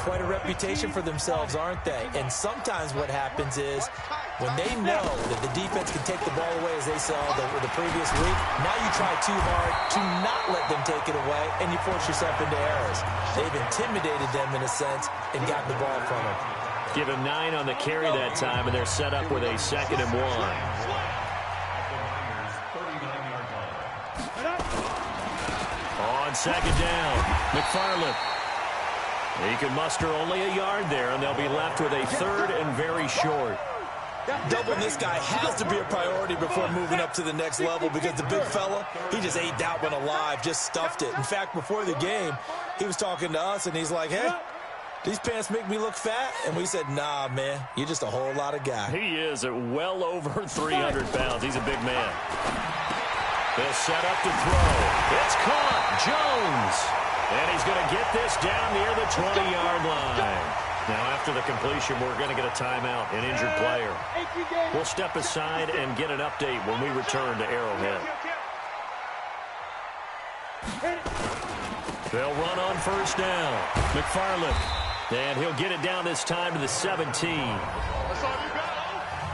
quite a reputation for themselves, aren't they? And sometimes what happens is when they know that the defense can take the ball away, as they saw the previous week, now you try too hard to not let them take it away, and you force yourself into errors. They've intimidated them in a sense and gotten the ball from them. Give him 9 on the carry that time, and they're set up with a 2nd and 1. On 2nd down, McFarland. He can muster only a yard there, and they'll be left with a 3rd and very short. Doubling this guy has to be a priority before moving up to the next level because the big fella, he just ate that one alive, just stuffed it. In fact, before the game, he was talking to us, and he's like, hey, these pants make me look fat? And we said, nah, man, you're just a whole lot of guy. He is at well over 300 pounds. He's a big man. They'll set up to throw. It's caught. Jones. And he's going to get this down near the 20-yard line. Now, after the completion, we're going to get a timeout, an injured player. We'll step aside and get an update when we return to Arrowhead. They'll run on 1st down. McFarland. And he'll get it down this time to the 17.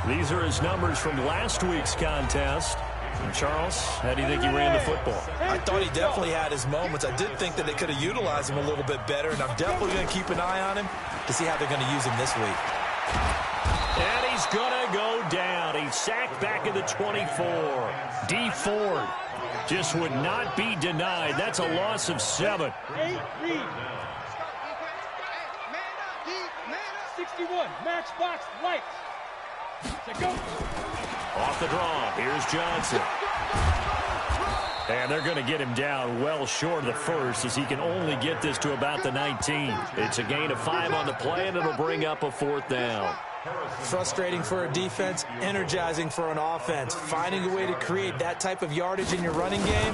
These are his numbers from last week's contest. And Charles, how do you think he ran the football? I thought he definitely had his moments. I did think that they could have utilized him a little bit better, and I'm definitely going to keep an eye on him to see how they're going to use him this week. And he's going to go down. He's sacked back at the 24. D. Ford just would not be denied. That's a loss of 7. 61, matchbox lights. Off the draw, here's Johnson. And they're going to get him down well short of the 1st as he can only get this to about the 19. It's a gain of 5 on the play, and it'll bring up a 4th down. Frustrating for a defense, energizing for an offense. Finding a way to create that type of yardage in your running game,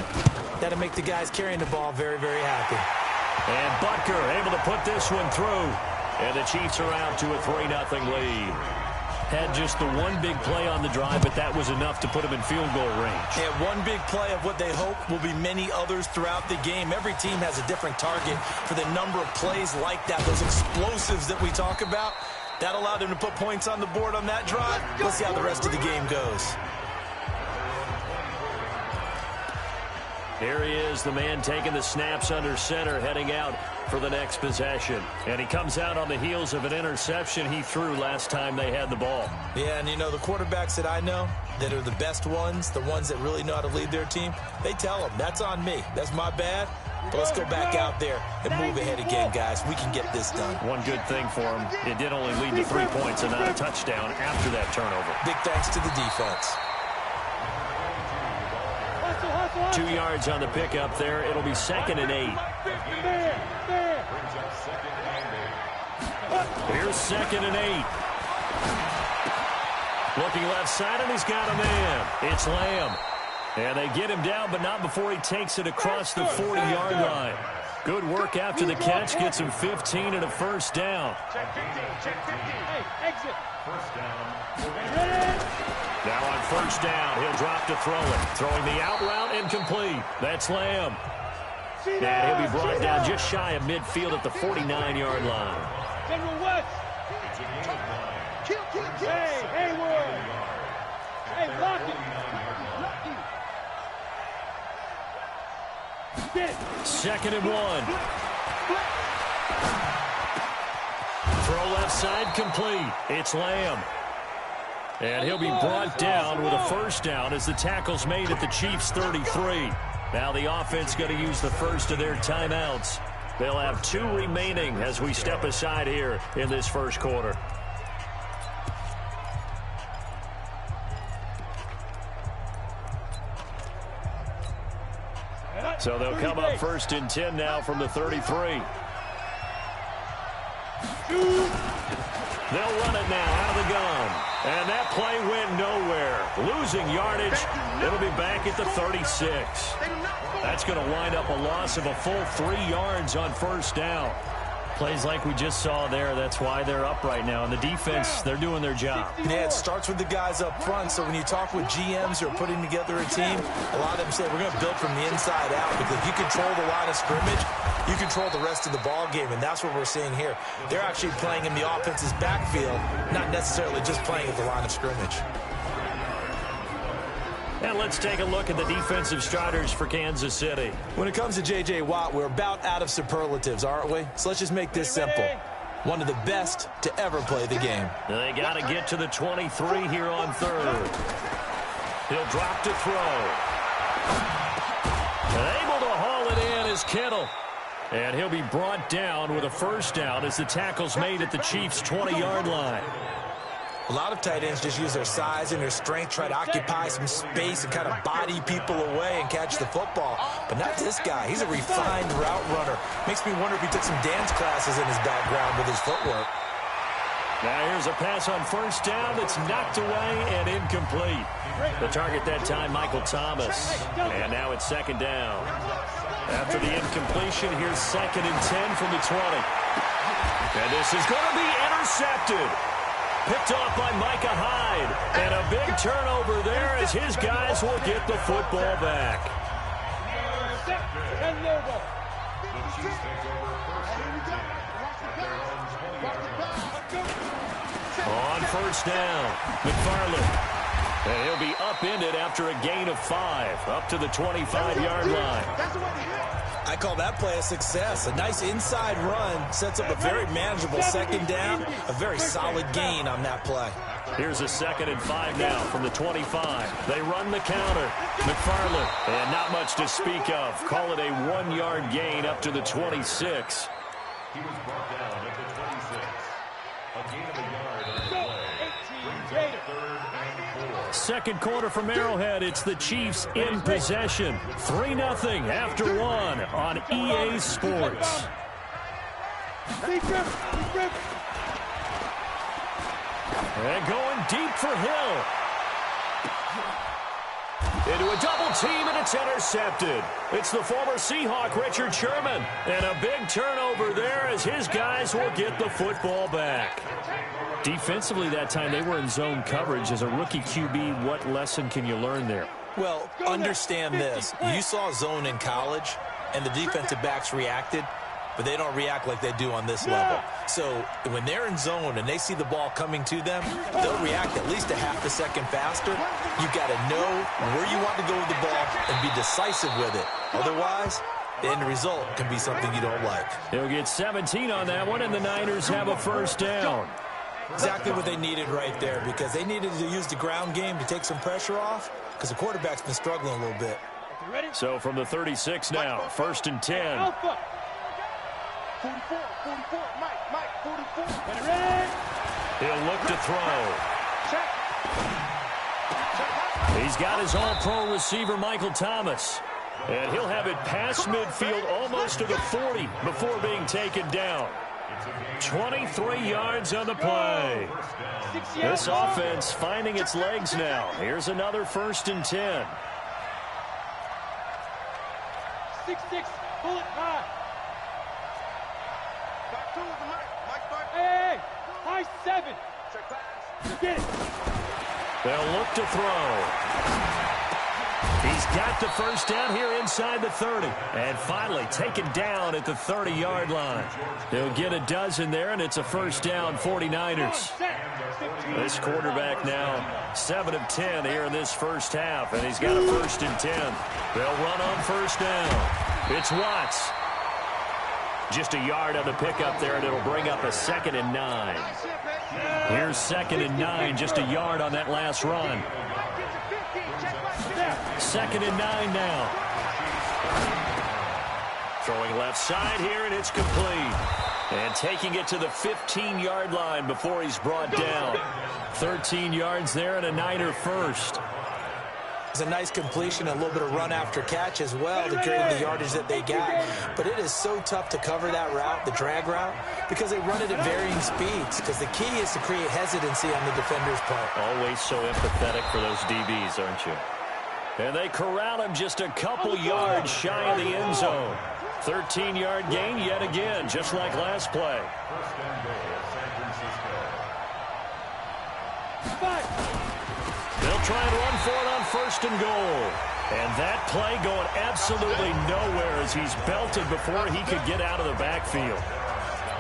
that'll make the guys carrying the ball very, very happy. And Butker able to put this one through. And the Chiefs are out to a 3-0 lead. Had just the one big play on the drive, but that was enough to put them in field goal range. Yeah, one big play of what they hope will be many others throughout the game. Every team has a different target for the number of plays like that, those explosives that we talk about. That allowed them to put points on the board on that drive. Let's see how the rest of the game goes. Here he is, the man taking the snaps under center, heading out for the next possession. And he comes out on the heels of an interception he threw last time they had the ball. Yeah, and you know, the quarterbacks that I know that are the best ones, the ones that really know how to lead their team, they tell them, that's on me. That's my bad. But let's go back out there and move ahead again, guys. We can get this done. One good thing for him, it did only lead to 3 points and not a touchdown after that turnover. Big thanks to the defense. 2 yards on the pickup there. It'll be 2nd and 8. Here's 2nd and 8. Looking left side, and he's got a man. It's Lamb. And they get him down, but not before he takes it across the 40-yard line. Good work after the catch. Gets him 15 and a 1st down. Hey, exit. First down. Now on 1st down, he'll drop to throw it. Throwing the out route incomplete. That's Lamb. And he'll be brought down just shy of midfield at the 49-yard line. General West. Hey, Haywood. Hey, lock it. 2nd and 1. Throw left side complete. It's Lamb. And he'll be brought down with a 1st down as the tackle's made at the Chiefs' 33. Now the offense going to use the first of their timeouts. They'll have 2 remaining as we step aside here in this 1st quarter. So they'll come up 1st and 10 now from the 33. They'll run it now out of the gun. And that play went nowhere. Losing yardage. It'll be back at the 36. That's going to wind up a loss of a full 3 yards on 1st down. Plays like we just saw there, that's why they're up right now. And the defense, they're doing their job. Yeah, it starts with the guys up front. So when you talk with GMs who are putting together a team, a lot of them say we're going to build from the inside out, because if you control the line of scrimmage, you control the rest of the ball game, and that's what we're seeing here. They're actually playing in the offense's backfield, not necessarily just playing at the line of scrimmage. And let's take a look at the defensive starters for Kansas City. When it comes to J.J. Watt, we're about out of superlatives, aren't we? So let's just make this simple. One of the best to ever play the game. They got to get to the 23 here on third. He'll drop to throw. Able to haul it in is Kittle. And he'll be brought down with a first down as the tackle's made at the Chiefs' 20-yard line. A lot of tight ends just use their size and their strength, try to occupy some space and kind of body people away and catch the football. But not this guy. He's a refined route runner. Makes me wonder if he took some dance classes in his background with his footwork. Now here's a pass on first down that's knocked away and incomplete. The target that time, Michael Thomas. And now it's second down. After the incompletion, here's second and 10 from the 20. And this is going to be intercepted. Picked off by Micah Hyde. And a big turnover there as his guys will get the football back. On first down, McFarland. And he'll be upended after a gain of 5, up to the 25-yard line. I call that play a success. A nice inside run sets up a very manageable second down, a very solid gain on that play. Here's a 2nd and 5 now from the 25. They run the counter. McFarland, and not much to speak of. Call it a 1-yard gain up to the 26. He was brought down at the 26. A gain of a yard on the play. Third and 4. Second quarter from Arrowhead. It's the Chiefs in possession. 3-0 after 1 on EA Sports. And going deep for Hill. Into a double team, and it's intercepted. It's the former Seahawk, Richard Sherman. And a big turnover there as his guys will get the football back. Defensively that time, they were in zone coverage. As a rookie QB, what lesson can you learn there? Well, understand this. You saw zone in college, and the defensive backs reacted, but they don't react like they do on this level. So when they're in zone and they see the ball coming to them, they'll react at least a half a second faster. You've got to know where you want to go with the ball and be decisive with it. Otherwise, the end result can be something you don't like. They'll get 17 on that one, and the Niners have a first down. Exactly what they needed right there, because they needed to use the ground game to take some pressure off, because the quarterback's been struggling a little bit. So from the 36 now, 1st and 10. 44, Mike, 44. He'll look to throw. He's got his all-pro receiver, Michael Thomas. And he'll have it past midfield almost to the 40 before being taken down. 23 yards on the play. This offense finding its legs now. Here's another 1st and 10. 6-6, pull it high. Hey, high 7. Get it. They'll look to throw. He's got the first down here inside the 30. And finally taken down at the 30-yard line. They'll get a dozen there, and it's a first down, 49ers. This quarterback now 7 of 10 here in this first half, and he's got a 1st and 10. They'll run on first down. It's Watts. Just a yard on the pickup there, and it'll bring up a 2nd and 9. Here's 2nd and 9, just a yard on that last run. 2nd and 9 now. Throwing left side here, and it's complete. And taking it to the 15-yard line before he's brought down. 13 yards there and a Niner first. It's a nice completion, a little bit of run after catch as well to create the yardage that they got. But it is so tough to cover that route, the drag route, because they run it at varying speeds. Because the key is to create hesitancy on the defender's part. Always so empathetic for those DBs, aren't you? And they corral him just a couple yards shy of the end zone. 13-yard gain yet again, just like last play. First and goal, San Francisco. They'll try and run for it on 1st and goal. And that play going absolutely nowhere as he's belted before he could get out of the backfield.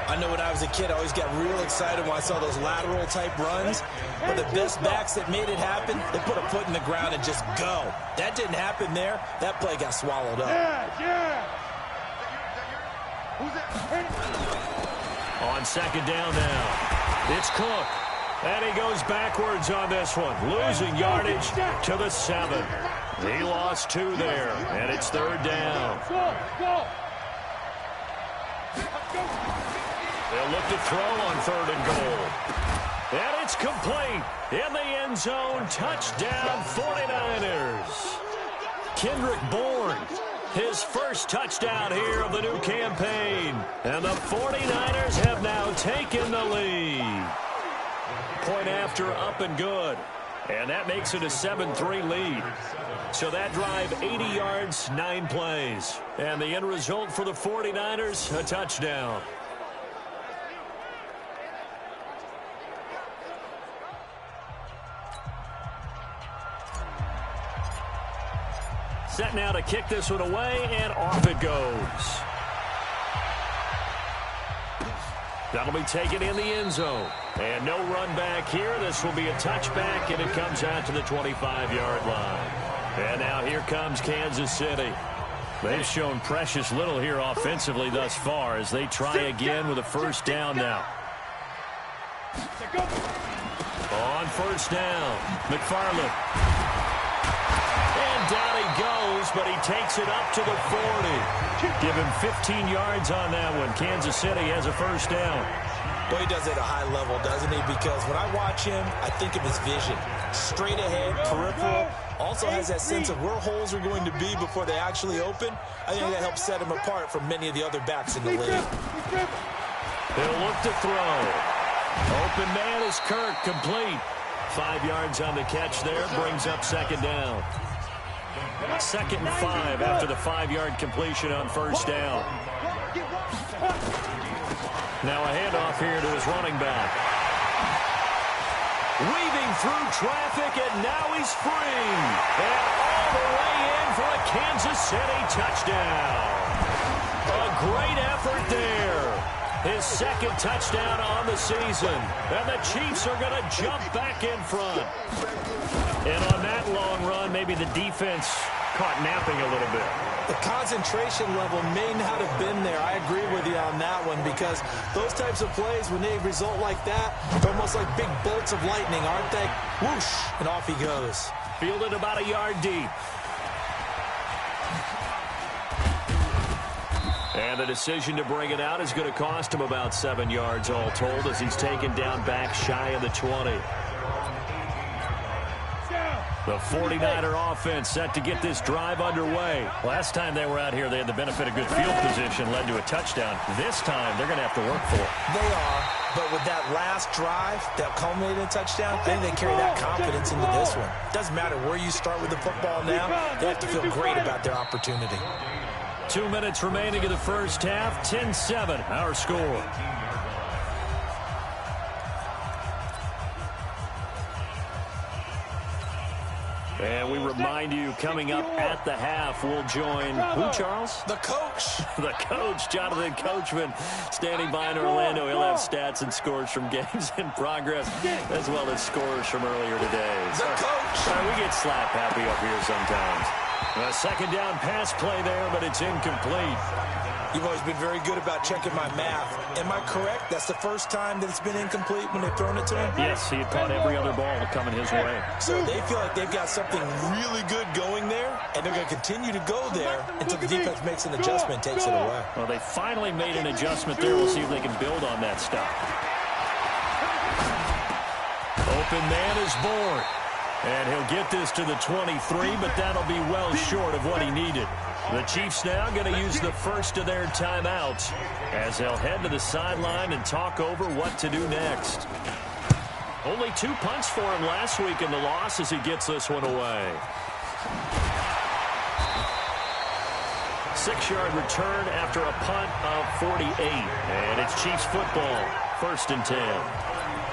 I know when I was a kid, I always got real excited when I saw those lateral-type runs. But the best backs that made it happen, they put a foot in the ground and just go. That didn't happen there. That play got swallowed up. Yeah. Who's that? On second down now, it's Cook. And he goes backwards on this one, losing yardage to the 7. He lost 2 there, and it's third down. Go. They'll look to throw on third and goal. And it's complete. In the end zone, touchdown 49ers. Kendrick Bourne, his first touchdown here of the new campaign. And the 49ers have now taken the lead. Point after up and good. And that makes it a 7-3 lead. So that drive, 80 yards, 9 plays. And the end result for the 49ers, a touchdown. Set now to kick this one away, and off it goes. That'll be taken in the end zone. And no run back here. This will be a touchback, and it comes out to the 25-yard line. And now here comes Kansas City. They've shown precious little here offensively thus far as they try again with a first down now. On first down, McFarland. And down he goes, but he takes it up to the 40. Give him 15 yards on that one. Kansas City has a first down. Well, he does it at a high level, doesn't he? Because when I watch him, I think of his vision. Straight ahead, peripheral. Also has that sense of where holes are going to be before they actually open. I think that helps set him apart from many of the other backs in the league. They'll look to throw. Open man is Kirk, complete. 5 yards on the catch there, brings up second down. 2nd and 5 after the 5-yard completion on first down. Now a handoff here to his running back. Weaving through traffic, and now he's free. And all the way in for a Kansas City touchdown. A great effort there. His 2nd touchdown on the season. And the Chiefs are going to jump back in front. And on that long run, maybe the defense caught napping a little bit. The concentration level may not have been there. I agree with you on that one because those types of plays, when they result like that, they're almost like big bolts of lightning, aren't they? Whoosh, and off he goes. Fielded about a yard deep. And the decision to bring it out is going to cost him about 7 yards all told as he's taken down back shy of the 20. The 49er offense set to get this drive underway. Last time they were out here, they had the benefit of good field position, led to a touchdown. This time, they're going to have to work for it. They are, but with that last drive that culminated in a touchdown, I think they carry that confidence into this one. Doesn't matter where you start with the football now, they have to feel great about their opportunity. 2 minutes remaining in the first half, 10-7, our score. And we remind you, coming up at the half, we'll join who, Charles? The coach. The coach, Jonathan Coachman, standing by in Orlando. He'll have stats and scores from games in progress, as well as scores from earlier today. The coach. We get slap happy up here sometimes. A second down pass play there, but it's incomplete. You've always been very good about checking my math. Am I correct? That's the first time that it's been incomplete when they've thrown it to him? Yes, he had caught every other ball coming his way. So they feel like they've got something really good going there, and they're going to continue to go there until the defense makes an adjustment, takes it away. Well, they finally made an adjustment there. We'll see if they can build on that stuff. Open man is Bourne. And he'll get this to the 23, but that'll be well short of what he needed. The Chiefs now going to use the first of their timeouts as they'll head to the sideline and talk over what to do next. Only 2 punts for him last week in the loss as he gets this one away. 6-yard return after a punt of 48. And it's Chiefs football, 1st and 10.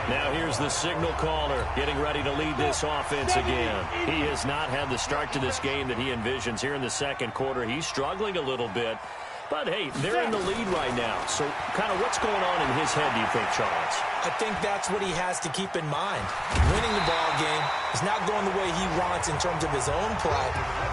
Now here's the signal caller getting ready to lead this offense again. He has not had the start to this game that he envisions here in the second quarter. He's struggling a little bit. But, hey, they're in the lead right now. So kind of what's going on in his head, do you think, Charles? I think that's what he has to keep in mind. Winning the ball game is not going the way he wants in terms of his own play.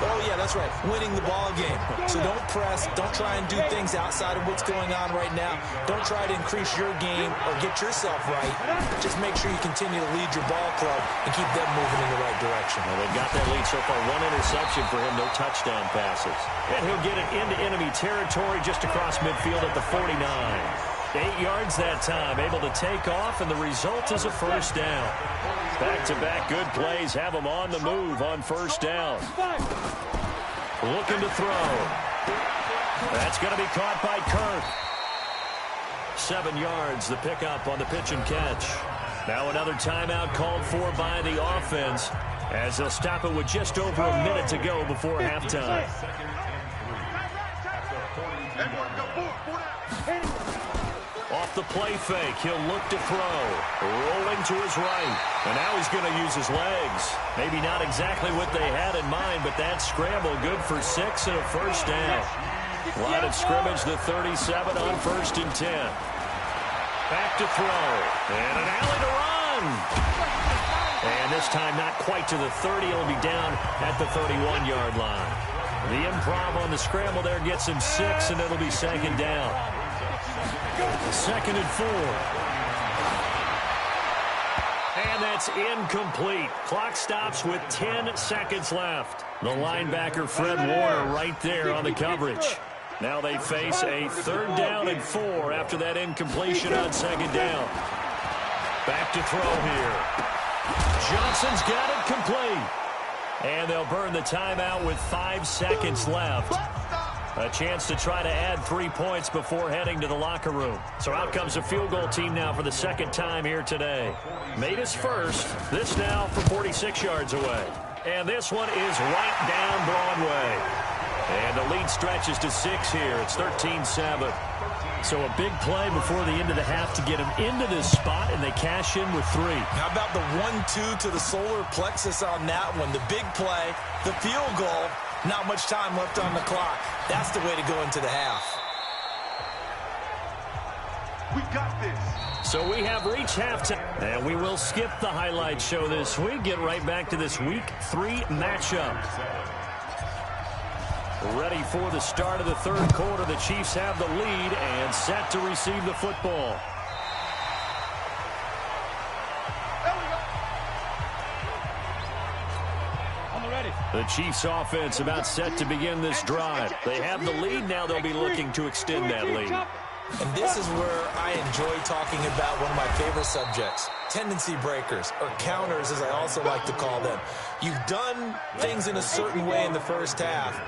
Oh, yeah, that's right, winning the ball game. So don't press. Don't try and do things outside of what's going on right now. Don't try to increase your game or get yourself right. Just make sure you continue to lead your ball club and keep them moving in the right direction. Well, they've got that lead so far. One interception for him, no touchdown passes. And he'll get it into enemy territory just across midfield at the 49. 8 yards that time, able to take off, and the result is a first down. Back-to-back good plays have them on the move on first down. Looking to throw. That's going to be caught by Kirk. 7 yards, the pickup on the pitch and catch. Now another timeout called for by the offense as they'll stop it with just over a minute to go before halftime. Off the play fake, he'll look to throw. Rolling to his right. And now he's going to use his legs. Maybe not exactly what they had in mind, but that scramble good for 6 and a first down. Line of scrimmage, the 37 on 1st and 10. Back to throw. And an alley to run. And this time not quite to the 30. It'll be down at the 31-yard line. The improv on the scramble there gets him 6, and it'll be second down. 2nd and 4. And that's incomplete. Clock stops with 10 seconds left. The linebacker, Fred Warner, right there on the coverage. Now they face a 3rd down and 4 after that incompletion on 2nd down. Back to throw here. Johnson's got it complete. And they'll burn the timeout with 5 seconds left. A chance to try to add 3 points before heading to the locker room. So out comes a field goal team now for the 2nd time here today. Made his first. This now from 46 yards away. And this one is right down Broadway. And the lead stretches to 6 here. It's 13-7. So a big play before the end of the half to get him into this spot, and they cash in with 3. How about the 1-2 to the solar plexus on that one? The big play, the field goal, not much time left on the clock. That's the way to go into the half. We got this. So we have reached halftime, and we will skip the highlight show this week. Get right back to this Week 3 matchup. Ready for the start of the 3rd quarter. The Chiefs have the lead and set to receive the football. The Chiefs offense about set to begin this drive. They have the lead. Now they'll be looking to extend that lead. And this is where I enjoy talking about one of my favorite subjects, tendency breakers, or counters as I also like to call them. You've done things in a certain way in the first half,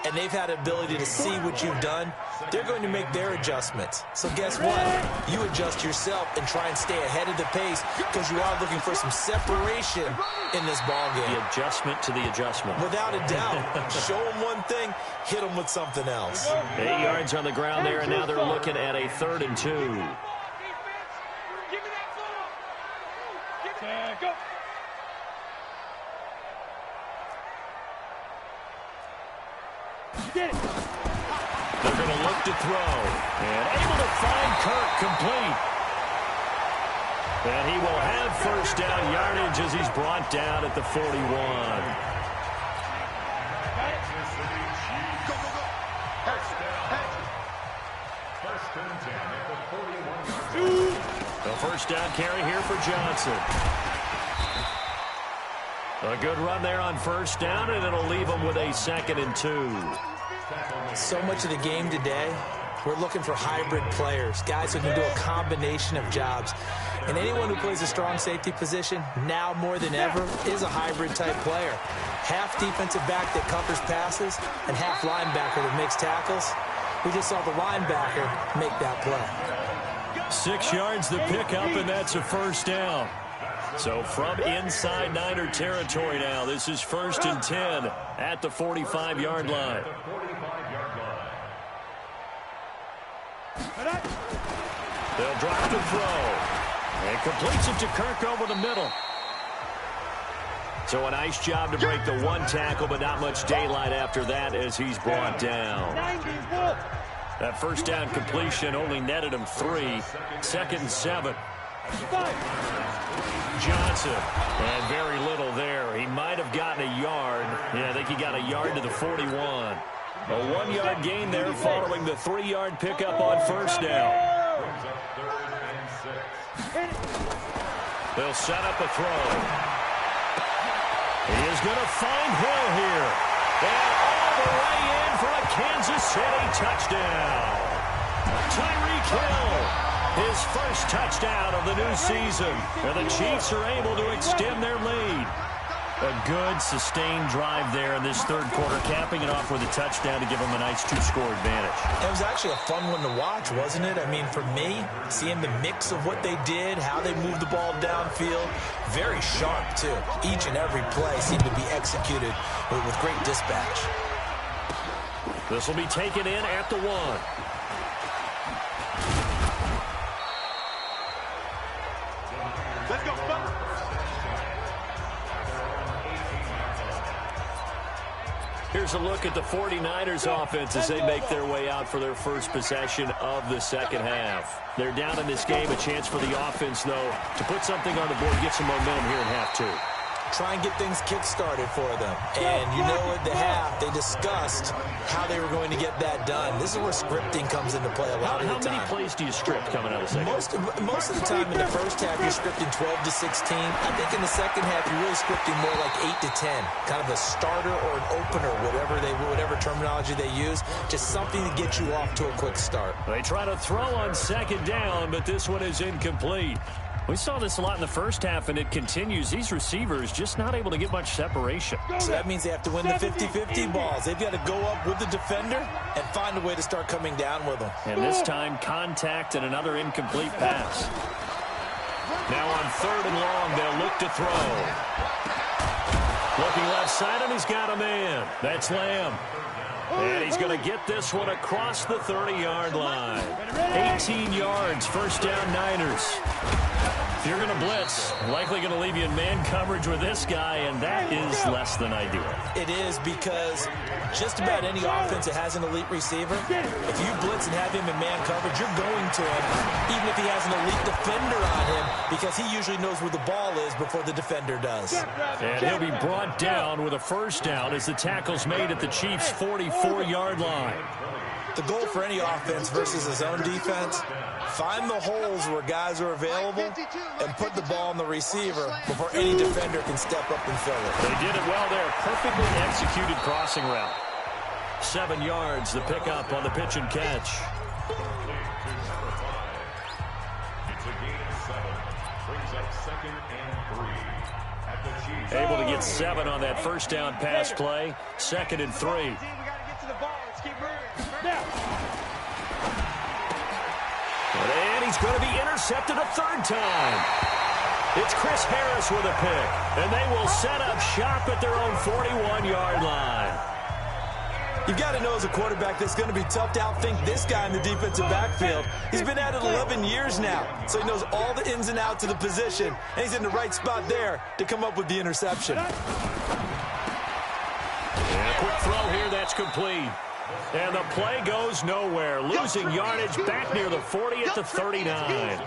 and they've had the ability to see what you've done. They're going to make their adjustments. So guess what? You adjust yourself and try and stay ahead of the pace because you are looking for some separation in this ball game. The adjustment to the adjustment. Without a doubt. Show them one thing, hit them with something else. 8 yards on the ground there, and now they're looking at a 3rd and 2. Go. Get it. They're going to look to throw. And able to find Kirk complete. And he will have first down yardage as he's brought down at the 41. The first down carry here for Johnson. A good run there on first down, and it'll leave them with a 2nd and 2. So much of the game today, we're looking for hybrid players, guys who can do a combination of jobs. And anyone who plays a strong safety position, now more than ever, is a hybrid-type player. Half defensive back that covers passes, and half linebacker that makes tackles. We just saw the linebacker make that play. 6 yards the pickup, and that's a first down. So from inside Niner territory now, this is 1st and 10 at the 45-yard line. They'll drop the throw. And completes it to Kirk over the middle. So a nice job to break the one tackle, but not much daylight after that as he's brought down. That first down completion only netted him 3. 2nd and 7. Johnson, and very little there. He might have gotten a yard. Yeah, I think he got a yard to the 41. A 1-yard gain there following the 3-yard pickup on first down. They'll set up a throw. He is going to find Hill here. And all the way in for a Kansas City touchdown. Tyreek Hill, his first touchdown of the new season. And the Chiefs are able to extend their lead. A good, sustained drive there in this third quarter, capping it off with a touchdown to give them a nice 2-score advantage. It was actually a fun one to watch, wasn't it? I mean, for me, seeing the mix of what they did, how they moved the ball downfield, very sharp, too. Each and every play seemed to be executed with great dispatch. This will be taken in at the 1. Let's go, Butler. Here's a look at the 49ers offense as they make their way out for their first possession of the second half. They're down in this game. A chance for the offense, though, to put something on the board, get some momentum here in half 2. Try and get things kick-started for them. And you know at the half, they discussed how they were going to get that done. This is where scripting comes into play a lot of the time. How many plays do you script coming out of the second? Most of the time in the first half, you're scripting 12 to 16. I think in the second half, you're really scripting more like 8 to 10. Kind of a starter or an opener, whatever terminology they use. Just something to get you off to a quick start. They try to throw on second down, but this one is incomplete. We saw this a lot in the first half, and it continues. These receivers just not able to get much separation. So that means they have to win the 50-50 balls. They've got to go up with the defender and find a way to start coming down with them. And this time, contact and another incomplete pass. Now on 3rd and long, they'll look to throw. Looking left side, and he's got a man. That's Lamb. And he's going to get this one across the 30-yard line. 18 yards, first down Niners. If you're going to blitz, likely going to leave you in man coverage with this guy, and that is less than ideal. It is because just about any offense that has an elite receiver, if you blitz and have him in man coverage, you're going to him, even if he has an elite defender on him, because he usually knows where the ball is before the defender does. And he'll be brought down with a first down as the tackle's made at the Chiefs' 44-yard line. The goal for any offense versus his own defense, find the holes where guys are available and put the ball on the receiver before any defender can step up and fill it. They did it well there. Perfectly executed crossing route. 7 yards, the pickup on the pitch and catch. It's a gain of 7. Brings up 2nd and 3. At the Chiefs. Able to get 7 on that first down pass play. 2nd and 3. And he's going to be intercepted a 3rd time. It's Chris Harris with a pick. And they will set up shop at their own 41-yard line. You've got to know as a quarterback that it's going to be tough to outthink this guy in the defensive backfield. He's been at it 11 years now, so he knows all the ins and outs of the position, and he's in the right spot there to come up with the interception. And a quick throw here, that's complete. And the play goes nowhere. Losing yardage back near the 40 at the 39.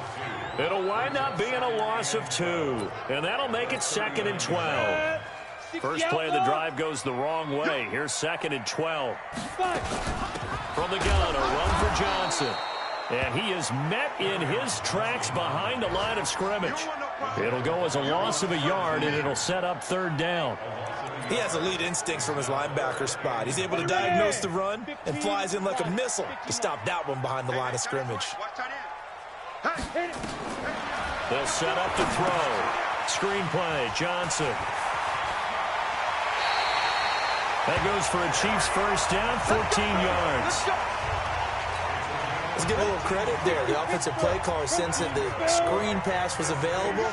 It'll wind up being a loss of 2. And that'll make it 2nd and 12. First play of the drive goes the wrong way. Here's 2nd and 12. From the gun, a run for Johnson. And he is met in his tracks behind the line of scrimmage. It'll go as a loss of a yard, and it'll set up 3rd down. He has elite instincts from his linebacker spot. He's able to diagnose the run and flies in like a missile to stop that one behind the line of scrimmage. They'll set up to throw. Screen play, Johnson. That goes for a Chiefs first down, 14 yards. Let's give a little credit there. The offensive play caller sensed that the screen pass was available.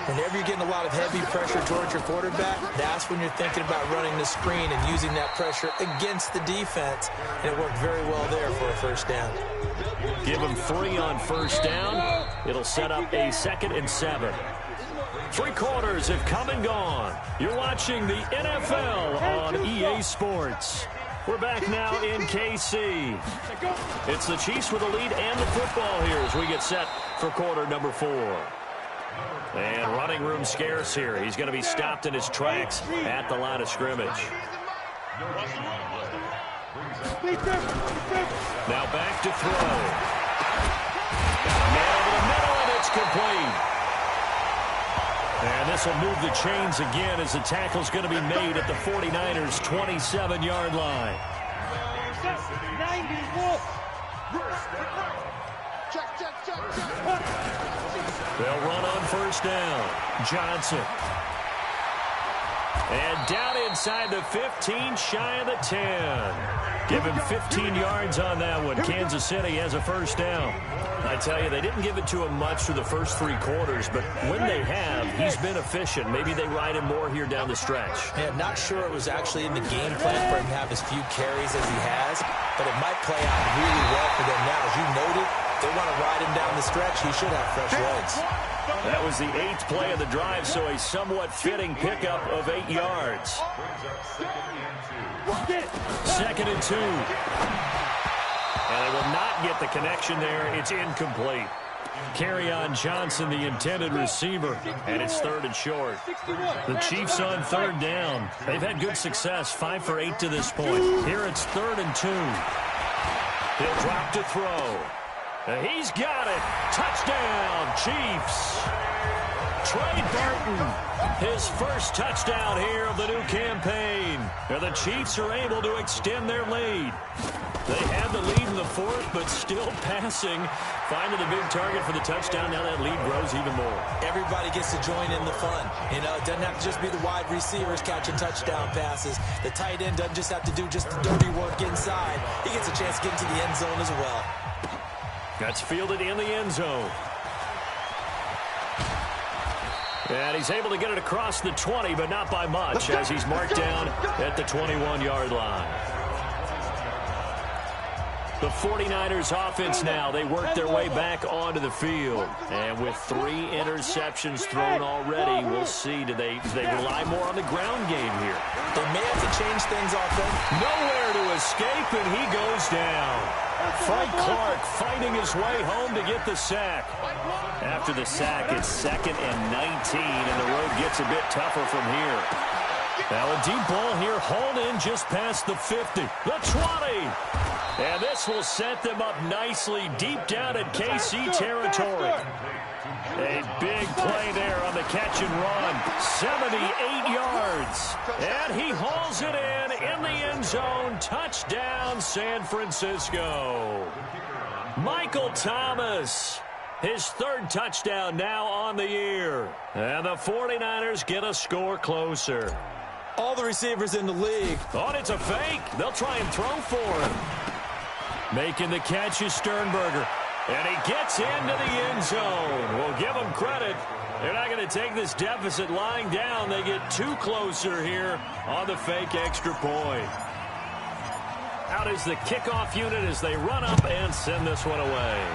Whenever you're getting a lot of heavy pressure towards your quarterback, that's when you're thinking about running the screen and using that pressure against the defense. And it worked very well there for a first down. Give him 3 on first down. It'll set up a 2nd and 7. 3 quarters have come and gone. You're watching the NFL on EA Sports. We're back now in KC. It's the Chiefs with the lead and the football here as we get set for quarter number 4. And running room scarce here. He's going to be stopped in his tracks at the line of scrimmage. Now back to throw. Man over the middle, and it's complete. And this will move the chains again as the tackle's going to be made at the 49ers' 27-yard line. They'll run on first down. Johnson. And down inside the 15, shy of the 10. Give him 15 yards on that one. Kansas City has a first down. I tell you, they didn't give it to him much through the first 3 quarters, but when they have, he's been efficient. Maybe they ride him more here down the stretch. Yeah, not sure it was actually in the game plan for him to have as few carries as he has, but it might play out really well for them now. As you noted, they want to ride him down the stretch. He should have fresh legs. That was the 8th play of the drive, so a somewhat fitting pickup of 8 yards. 2nd and 2. And they will not get the connection there. It's incomplete. Kerryon Johnson, the intended receiver, and it's 3rd and short. The Chiefs on 3rd down. They've had good success, 5 for 8 to this point. Here it's 3rd and 2. He'll drop to throw. He's got it. Touchdown, Chiefs. Trey Burton, his first touchdown here of the new campaign. And the Chiefs are able to extend their lead. They had the lead in the 4th, but still passing. Finding the big target for the touchdown. Now that lead grows even more. Everybody gets to join in the fun. You know, it doesn't have to just be the wide receivers catching touchdown passes. The tight end doesn't just have to do just the dirty work inside. He gets a chance to get into the end zone as well. That's fielded in the end zone. And he's able to get it across the 20, but not by much, as he's marked down at the 21-yard line. The 49ers offense now, they work their way back onto the field. And with 3 interceptions thrown already, we'll see, do they rely more on the ground game here? They may have to change things offensively. Nowhere to escape, and he goes down. Frank Clark fighting his way home to get the sack. After the sack, it's 2nd and 19, and the road gets a bit tougher from here. Now a deep ball here, hauled in just past the 50, the 20. And this will set them up nicely deep down in KC territory. A big play there on the catch and run. 78 yards. And he hauls it in the end zone. Touchdown, San Francisco. Michael Thomas, his 3rd touchdown now on the year. And the 49ers get a score closer. All the receivers in the league. Oh, and it's a fake. They'll try and throw for him. Making the catch is Sternberger. And he gets into the end zone. We'll give him credit. They're not going to take this deficit lying down. They get 2 closer here on the fake extra point. Out is the kickoff unit as they run up and send this one away.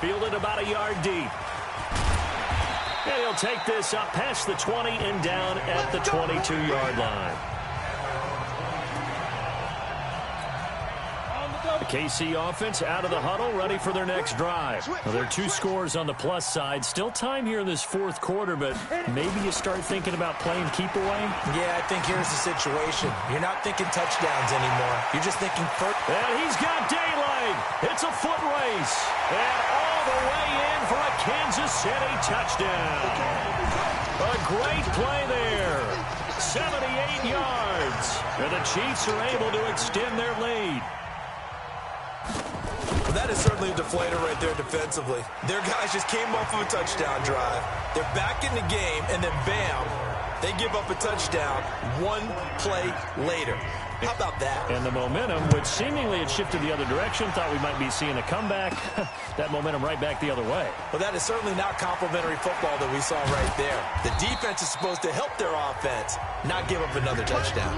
Fielded about a yard deep. And he'll take this up past the 20 and down at the 22-yard line. The KC offense out of the huddle, ready for their next drive. Well, there are 2 scores on the plus side. Still time here in this 4th quarter, but maybe you start thinking about playing keep away? Yeah, I think here's the situation. You're not thinking touchdowns anymore. You're just thinking first. And he's got daylight. It's a foot race. And all the way in for a Kansas City touchdown. A great play there. 78 yards. And the Chiefs are able to extend their lead. Well, that is certainly a deflator right there defensively. Their guys just came off of a touchdown drive. They're back in the game, and then bam, they give up a touchdown 1 play later. How about that? And the momentum, which seemingly had shifted the other direction, thought we might be seeing a comeback. That momentum right back the other way. Well, that is certainly not complimentary football that we saw right there. The defense is supposed to help their offense, not give up another touchdown.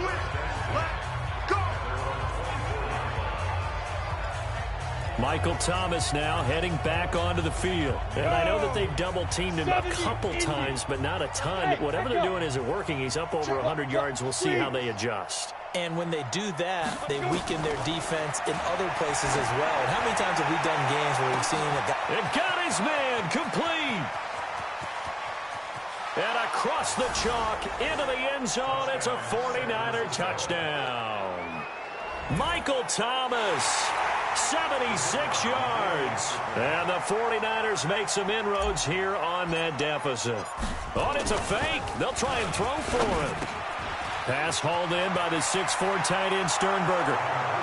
Michael Thomas now heading back onto the field. And I know that they've double-teamed him a couple times, but not a ton. Whatever they're doing isn't working. He's up over 100 yards. We'll see how they adjust. And when they do that, they weaken their defense in other places as well. And how many times have we done games where we've seen a guy... It got his man complete. And across the chalk into the end zone. It's a 49er touchdown. Michael Thomas, 76 yards. And the 49ers make some inroads here on that deficit. Oh, it's a fake. They'll try and throw for him. Pass hauled in by the 6'4" tight end Sternberger.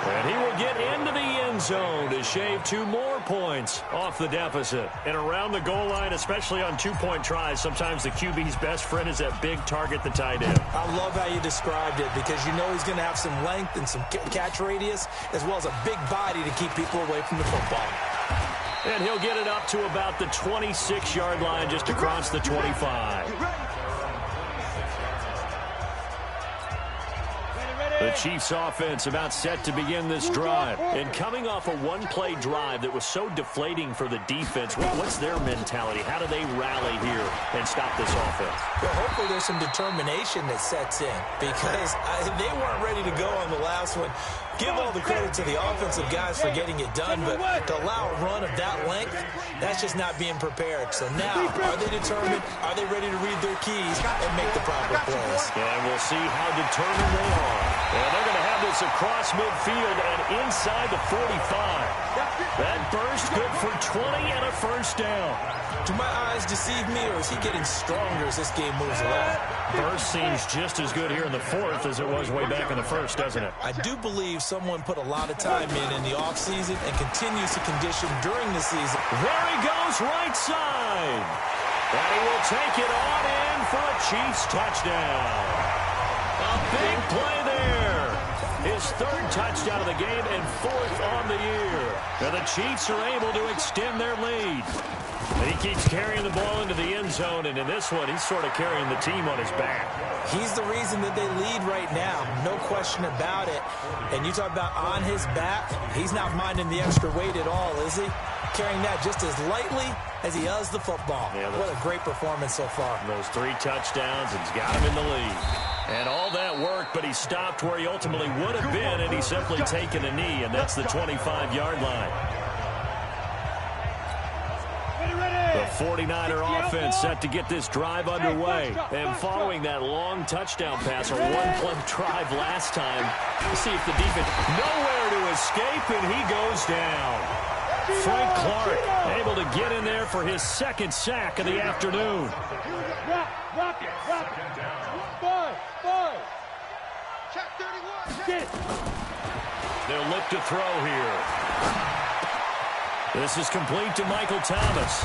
And he will get into the end zone to shave 2 more points off the deficit. And around the goal line, especially on 2-point tries, sometimes the QB's best friend is that big target, the tight end. I love how you described it because you know he's going to have some length and some catch radius as well as a big body to keep people away from the football. And he'll get it up to about the 26-yard line just across the 25. The Chiefs offense about set to begin this drive. And coming off a one-play drive that was so deflating for the defense, what's their mentality? How do they rally here and stop this offense? Well, hopefully there's some determination that sets in because they weren't ready to go on the last one. Give all the credit to the offensive guys for getting it done, but to allow a run of that length, that's just not being prepared. So now, are they determined? Are they ready to read their keys and make the proper plays? And we'll see how determined they are. And they're going to have this across midfield and inside the 45. That burst good for 20 and a first down. Do my eyes deceive me, or is he getting stronger as this game moves along? Burst seems just as good here in the fourth as it was way back in the first, doesn't it? I do believe someone put a lot of time in the offseason and continues to condition during the season. There he goes, right side. And he will take it on in for a Chiefs touchdown. A big play there. His 3rd touchdown of the game and 4th on the year. And the Chiefs are able to extend their lead. He keeps carrying the ball into the end zone, and in this one, he's sort of carrying the team on his back. He's the reason that they lead right now, no question about it. And you talk about on his back, he's not minding the extra weight at all, is he? Carrying that just as lightly as he does the football. Yeah, what a great performance so far. Those 3 touchdowns, and he's got him in the lead. And all that work, but he stopped where he ultimately would have been, and he's simply taken a knee, and that's the 25-yard line. The 49er offense set to get this drive underway. And following that long touchdown pass, a one-play drive last time, let's see if the defense nowhere to escape, and he goes down. Frank Clark able to get in there for his 2nd sack of the afternoon. They'll look to throw here. This is complete to Michael Thomas.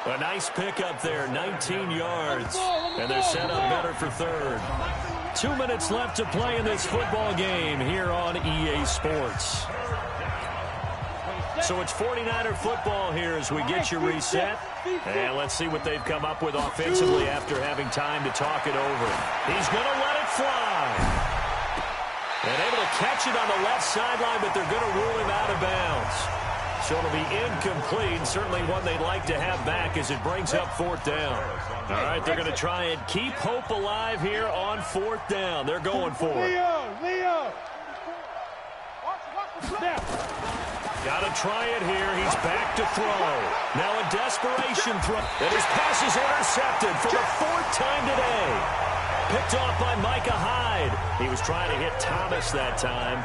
A nice pickup there, 19 yards. And they're set up better for 3rd. 2 minutes left to play in this football game here on EA Sports. So it's 49er football here as we get you reset. And let's see what they've come up with offensively after having time to talk it over. He's going to let it fly. And able to catch it on the left sideline, but they're going to rule him out of bounds. So it'll be incomplete, certainly one they'd like to have back as it brings up 4th down. All right, they're going to try and keep hope alive here on 4th down. They're going for it. Leo. Got to try it here. He's back to throw. Now a desperation throw. And his pass is intercepted for the 4th time today. Picked off by Micah Hyde. He was trying to hit Thomas that time.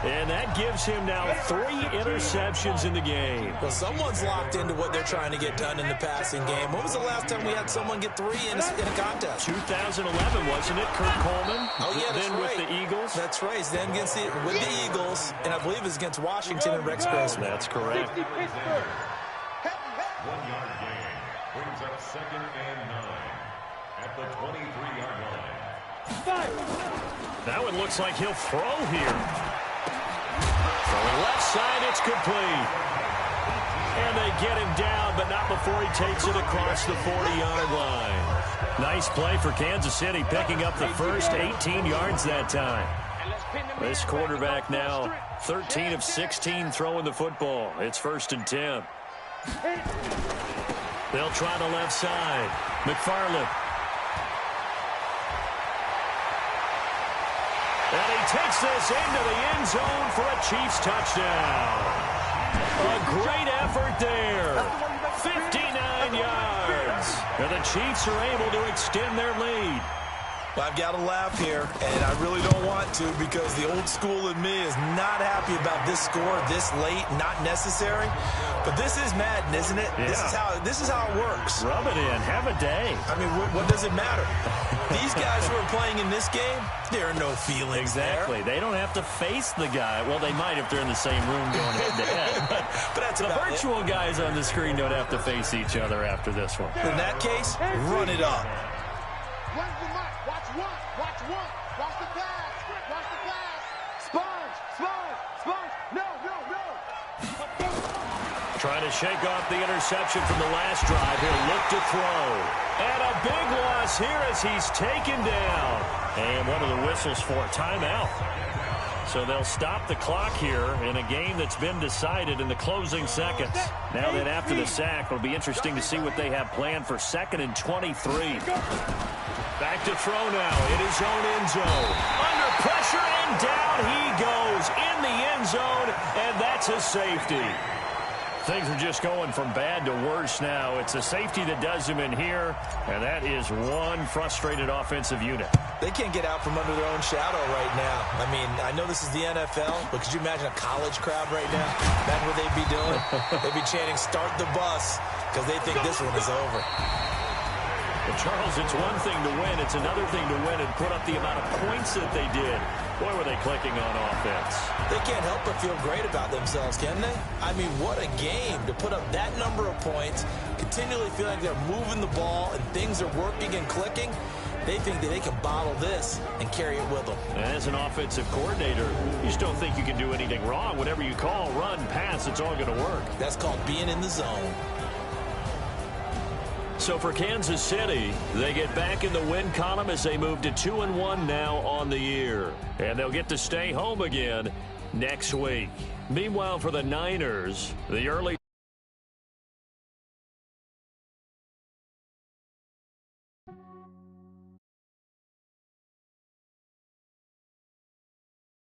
And that gives him now 3 interceptions in the game. Well, someone's locked into what they're trying to get done in the passing game. When was the last time we had someone get 3 in a contest? 2011, wasn't it? Kurt Coleman? Oh, yeah, that's then right. With the Eagles? That's right. Then with the Eagles, and I believe it's against Washington and Rex Grossman. That's correct. 1-yard gain brings up 2nd and 9 at the 23-yard line. That one looks like he'll throw here. From the left side, it's complete. And they get him down, but not before he takes it across the 40-yard line. Nice play for Kansas City, picking up the first 18 yards that time. This quarterback now 13 of 16 throwing the football. It's 1st and 10. They'll try the left side. McFarland. And he takes this into the end zone for a Chiefs touchdown. A great effort there. 59 yards. And the Chiefs are able to extend their lead. Well, I've got to laugh here, and I really don't want to because the old school in me is not happy about this score this late, not necessary. But this is Madden, isn't it? Yeah. This is how it works. Rub it in. Have a day. I mean, what does it matter? These guys who are playing in this game, there are no feelings Exactly. there. They don't have to face the guy. Well, they might if they're in the same room going head-to-head. But that's the about virtual guys on the screen don't have to face each other after this one. In that case, run it up. When's the mic? Watch one. Watch one. Watch the pass. Watch the pass. Sponge. Sponge. Sponge. No, no, no. Trying to shake off the interception from the last drive. He'll look to throw. And a big loss here as he's taken down. And one of the whistles for a timeout. So they'll stop the clock here in a game that's been decided in the closing seconds. Now that after the sack, it'll be interesting to see what they have planned for 2nd and 23. Back to throw now in his own end zone. Under pressure, and down he goes in the end zone, and that's a safety. Things are just going from bad to worse now. It's a safety that does him in here, and that is one frustrated offensive unit. They can't get out from under their own shadow right now. I mean, I know this is the NFL, but could you imagine a college crowd right now? Imagine what they'd be doing. They'd be chanting, "Start the bus," because they think this one is over. Well, Charles, it's one thing to win. It's another thing to win and put up the amount of points that they did. Boy, were they clicking on offense. They can't help but feel great about themselves, can they? I mean, what a game to put up that number of points, continually feel like they're moving the ball and things are working and clicking. They think that they can bottle this and carry it with them. As an offensive coordinator, you just don't think you can do anything wrong. Whatever you call, run, pass, it's all going to work. That's called being in the zone. So for Kansas City, they get back in the win column as they move to 2-1 now on the year. And they'll get to stay home again next week. Meanwhile, for the Niners, the early